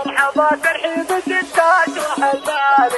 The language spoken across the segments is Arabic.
مرحبا ترحيب الستات روح البال.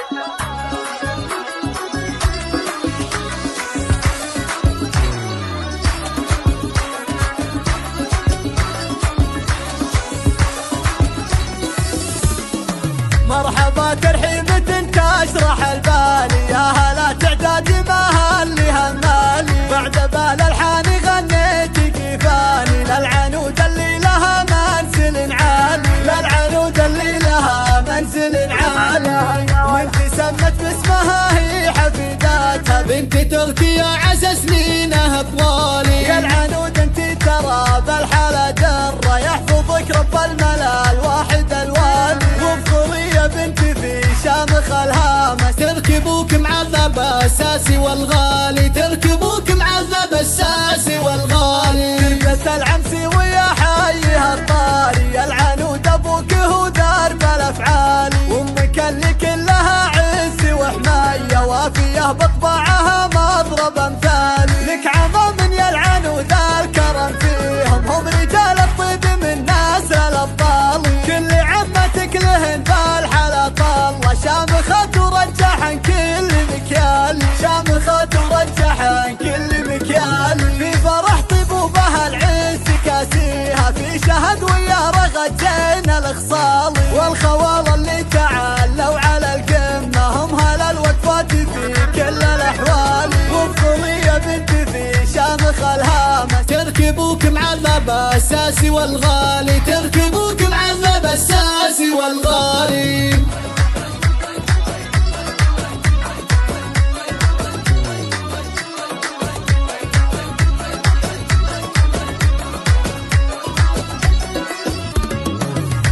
مرحبا ترحيب تشرح البال، يا هلا تعدادي ما هاللي همالي، بعد بالالحان غنيتي كيفاني، للعنود اللي لها منزل عالي، للعنود اللي لها منزل عالي، وانت سمت باسمها هي حفيداتها، بنت تركيا عسى سنينها بوالي، يا العنود انت ترى بالحالة درة، يحفظك رب الملا الواحد الوالي، وافخري يا بنتي في شامخ الهامة، تركبوك معذب الساسي والغالي، تركبوك معذب الساسي والغالي، تربة العمسي ويا حيها الطاري، العنود ابوك هو درب الافعالي، وامك اللي كلها عز وحماية، وافية بطباعها مضرب امثالي، لك عظام يا العنود الكرم فيهم، هم رجال الطيب من ناس الابطال، كل عمتك لهن بالحلا طلة، شامخة ترجح كل مكيال، شامخة ترجح كل مكيال، في فرح طيبوبها العز كاسيها، في شهد ويا رغد زين الخصال، والخوال اللي تعلوا على القمة، هم هلا الوقفات في كل الاحوال، وافخري يا بنتي في شامخ الهامة، تركبوك معذب الساسي والغالي، تركبوك معذب الساسي والغالي.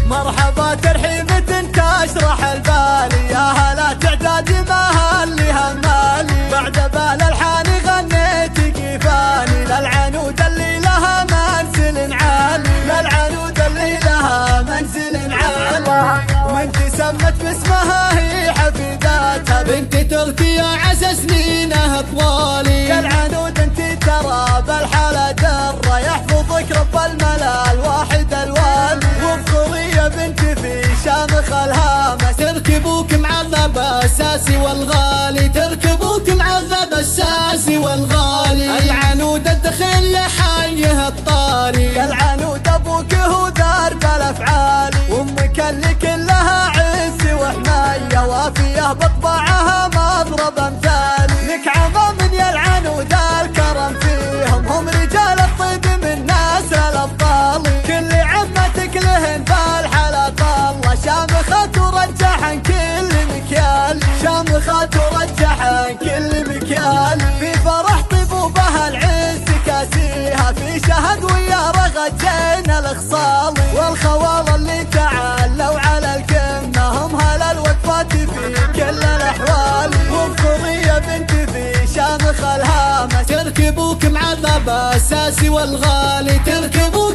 مرحبا ترحيب تشرح البال، يا هلا تعدادي ما هاللي همالي، بعد بالالحان غنيتي كيفاني، للعنود اللي لها منزل عالي، للعنود اللي لها منزل عالي، وانت سمت باسمها هي حفيداتها، بنت تركيا عسى سنينها طوالي، يا العنود انت ترى بالحالة درة، يحفظك رب الملا الواحد الوالي، وافخري يا بنتي في شامخ الهامة، تركبوك معذب الساسي والغالي، تركبوك معذب الساسي والغالي، العنود الدخيل حيه الطاري، يا العنود ابوك هو درب الافعالي، وامك اللي كلها عز وحماية، وافية بطباعها مضرب امثالي، لك عظام يا العنود الكرم فيهم، هم رجال الطيب من ناس الابطال، كل عمتك لهن بالحلا طلة، شامخة ترجح كل مكيال، شامخة ترجح كل مكيال، في فرح طيبوبها العز كاسيها، في شهد ويا رغد زين الخصال، والخوال اللي تعلوا على القمة، هم هلا الوقفات في كل الاحوال، وافخري يا بنتي في شامخ الهامة، تركبوك معذب الساسي والغالي، تركبوك